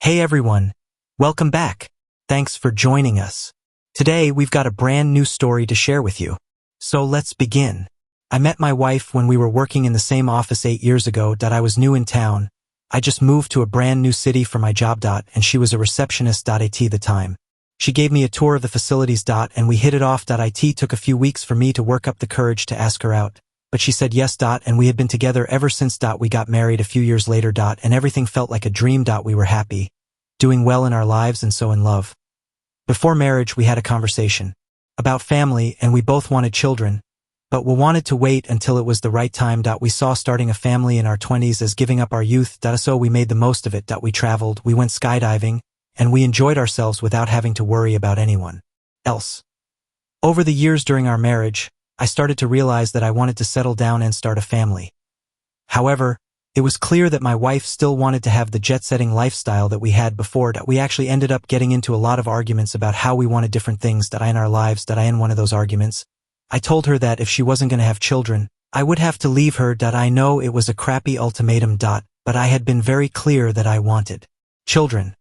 Hey everyone, welcome back. Thanks for joining us. Today we've got a brand new story to share with you. So let's begin. I met my wife when we were working in the same office 8 years ago. I was new in town. I just moved to a brand new city for my job. And she was a receptionist. At the time. She gave me a tour of the facilities. And we hit it off. It took a few weeks for me to work up the courage to ask her out. But she said yes. And we had been together ever since. We got married a few years later. And everything felt like a dream. We were happy, doing well in our lives and so in love. Before marriage we had a conversation about family and we both wanted children, but we wanted to wait until it was the right time. We saw starting a family in our 20s as giving up our youth. So we made the most of it. We traveled, we went skydiving, and we enjoyed ourselves without having to worry about anyone else. Over the years during our marriage, I started to realize that I wanted to settle down and start a family. However, it was clear that my wife still wanted to have the jet-setting lifestyle that we had before. We actually ended up getting into a lot of arguments about how we wanted different things in our lives. In one of those arguments, I told her that if she wasn't going to have children, I would have to leave her. I know it was a crappy ultimatum. But I had been very clear that I wanted children.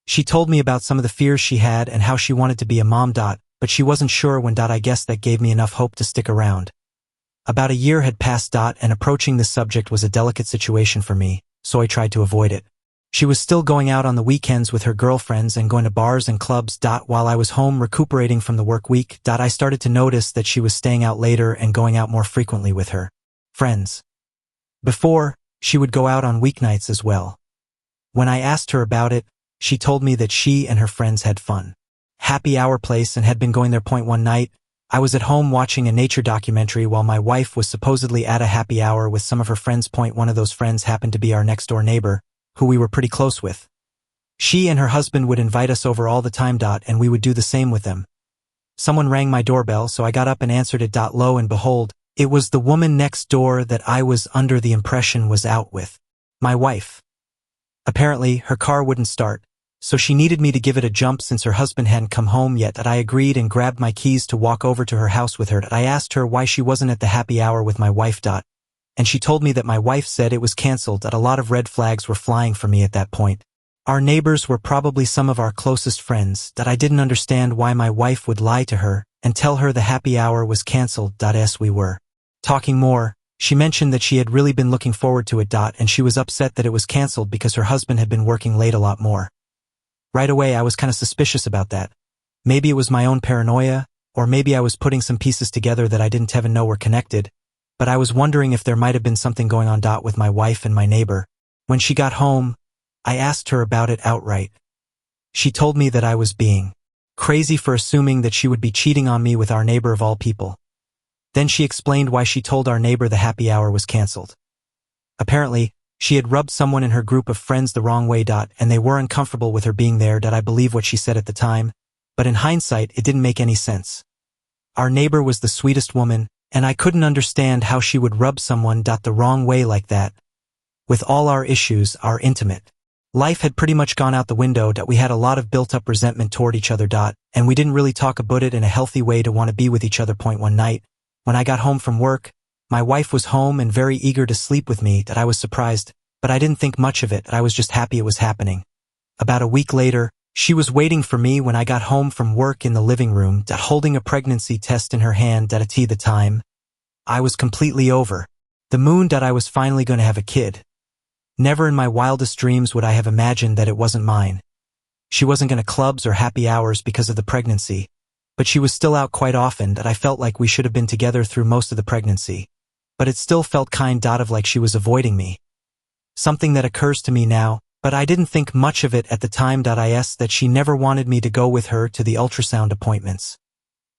She told me about some of the fears she had and how she wanted to be a mom. But she wasn't sure when. I guess that gave me enough hope to stick around. About a year had passed. And approaching this subject was a delicate situation for me, so I tried to avoid it. She was still going out on the weekends with her girlfriends and going to bars and clubs. While I was home recuperating from the work week. I started to notice that she was staying out later and going out more frequently with her friends. Before, she would go out on weeknights as well. When I asked her about it, she told me that she and her friends had fun. Happy hour place and had been going there. One night, I was at home watching a nature documentary while my wife was supposedly at a happy hour with some of her friends. One of those friends happened to be our next-door neighbor, who we were pretty close with. She and her husband would invite us over all the time. And we would do the same with them. Someone rang my doorbell, so I got up and answered it. Lo and behold, it was the woman next door that I was under the impression was out with my wife. Apparently, her car wouldn't start, so she needed me to give it a jump since her husband hadn't come home yet. I agreed and grabbed my keys to walk over to her house with her. I asked her why she wasn't at the happy hour with my wife. And she told me that my wife said it was canceled. A lot of red flags were flying for me at that point. Our neighbors were probably some of our closest friends. I didn't understand why my wife would lie to her and tell her the happy hour was canceled. As we were talking more, she mentioned that she had really been looking forward to it. And she was upset that it was canceled because her husband had been working late a lot more. Right away I was kind of suspicious about that. Maybe it was my own paranoia, or maybe I was putting some pieces together that I didn't even know were connected, but I was wondering if there might have been something going on. With my wife and my neighbor. When she got home, I asked her about it outright. She told me that I was being crazy for assuming that she would be cheating on me with our neighbor of all people. Then she explained why she told our neighbor the happy hour was canceled. Apparently, she had rubbed someone in her group of friends the wrong way. And they were uncomfortable with her being there. I believe what she said at the time, but in hindsight it didn't make any sense. Our neighbor was the sweetest woman, and I couldn't understand how she would rub someone the wrong way like that. With all our issues, our intimate life had pretty much gone out the window. We had a lot of built-up resentment toward each other. And we didn't really talk about it in a healthy way to want to be with each other. One night, when I got home from work, my wife was home and very eager to sleep with me. I was surprised, but I didn't think much of it. I was just happy it was happening. About a week later, she was waiting for me when I got home from work in the living room, holding a pregnancy test in her hand. At the time, I was completely over the moon. I was finally going to have a kid. Never in my wildest dreams would I have imagined that it wasn't mine. She wasn't going to clubs or happy hours because of the pregnancy, but she was still out quite often. I felt like we should have been together through most of the pregnancy. But it still felt kind of like she was avoiding me. Something that occurs to me now, but I didn't think much of it at the time. That she never wanted me to go with her to the ultrasound appointments.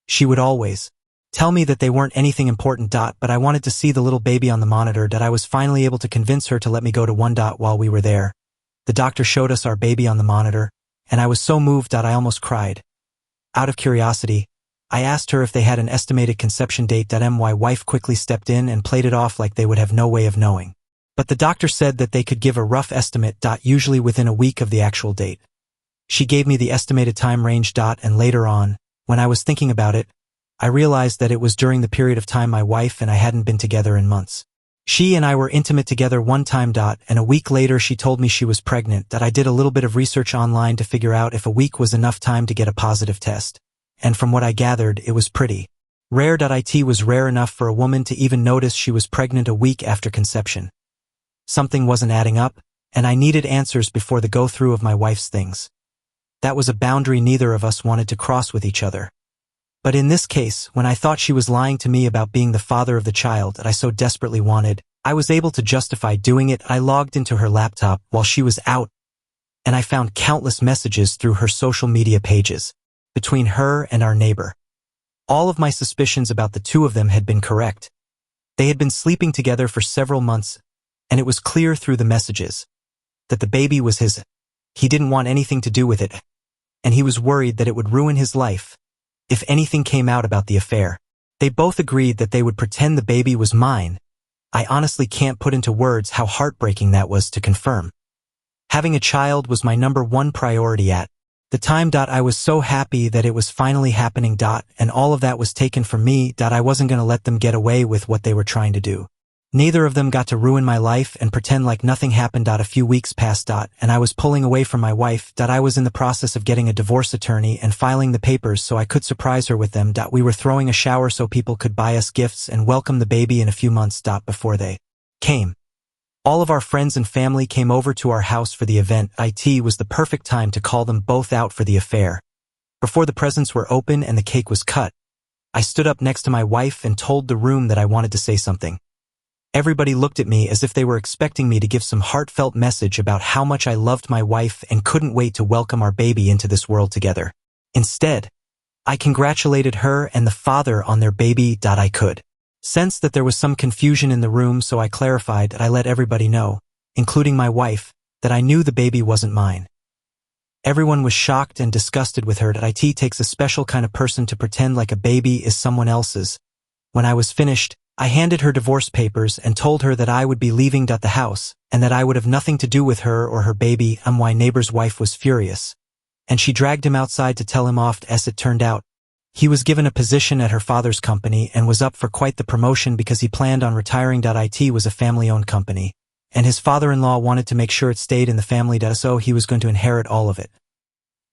She would always tell me that they weren't anything important. But I wanted to see the little baby on the monitor. I was finally able to convince her to let me go to one. While we were there, the doctor showed us our baby on the monitor, and I was so moved I almost cried. Out of curiosity, I asked her if they had an estimated conception date. My wife quickly stepped in and played it off like they would have no way of knowing. But the doctor said that they could give a rough estimate. Usually within a week of the actual date. She gave me the estimated time range. And later on, when I was thinking about it, I realized that it was during the period of time my wife and I hadn't been together in months. She and I were intimate together one time, and a week later she told me she was pregnant. I did a little bit of research online to figure out if a week was enough time to get a positive test. And from what I gathered, it was pretty rare. It was rare enough for a woman to even notice she was pregnant a week after conception. Something wasn't adding up, and I needed answers before the go-through of my wife's things. That was a boundary neither of us wanted to cross with each other. But in this case, when I thought she was lying to me about being the father of the child that I so desperately wanted, I was able to justify doing it. I logged into her laptop while she was out, and I found countless messages through her social media pages between her and our neighbor. All of my suspicions about the two of them had been correct. They had been sleeping together for several months, and it was clear through the messages that the baby was his. He didn't want anything to do with it, and he was worried that it would ruin his life if anything came out about the affair. They both agreed that they would pretend the baby was mine. I honestly can't put into words how heartbreaking that was to confirm. Having a child was my #1 priority at the time. I was so happy that it was finally happening. And all of that was taken from me. I wasn't going to let them get away with what they were trying to do. Neither of them got to ruin my life and pretend like nothing happened. A few weeks passed. And I was pulling away from my wife. I was in the process of getting a divorce attorney and filing the papers so I could surprise her with them. We were throwing a shower so people could buy us gifts and welcome the baby in a few months. Before they came, all of our friends and family came over to our house for the event. It was the perfect time to call them both out for the affair. Before the presents were open and the cake was cut, I stood up next to my wife and told the room that I wanted to say something. Everybody looked at me as if they were expecting me to give some heartfelt message about how much I loved my wife and couldn't wait to welcome our baby into this world together. Instead, I congratulated her and the father on their baby. I could sense that there was some confusion in the room, so I clarified that I let everybody know, including my wife, that I knew the baby wasn't mine. Everyone was shocked and disgusted with her. It takes a special kind of person to pretend like a baby is someone else's. When I was finished, I handed her divorce papers and told her that I would be leaving the house and that I would have nothing to do with her or her baby. My neighbor's wife was furious, and she dragged him outside to tell him off. As it turned out, he was given a position at her father's company and was up for quite the promotion because he planned on retiring. It was a family-owned company, and his father-in-law wanted to make sure it stayed in the family, so he was going to inherit all of it.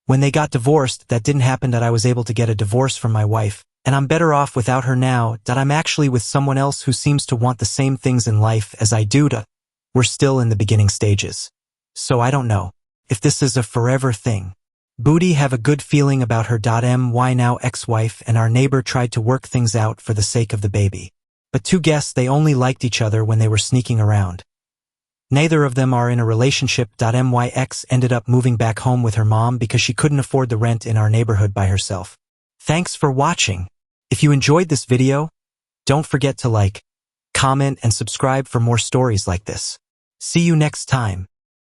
When they got divorced, that didn't happen. I was able to get a divorce from my wife, and I'm better off without her now. I'm actually with someone else who seems to want the same things in life as I do. We're still in the beginning stages, so I don't know if this is a forever thing. Booty have a good feeling about her. My now ex-wife and our neighbor tried to work things out for the sake of the baby, but two guess they only liked each other when they were sneaking around. Neither of them are in a relationship. My ex ended up moving back home with her mom because she couldn't afford the rent in our neighborhood by herself. Thanks for watching. If you enjoyed this video, don't forget to like, comment, and subscribe for more stories like this. See you next time.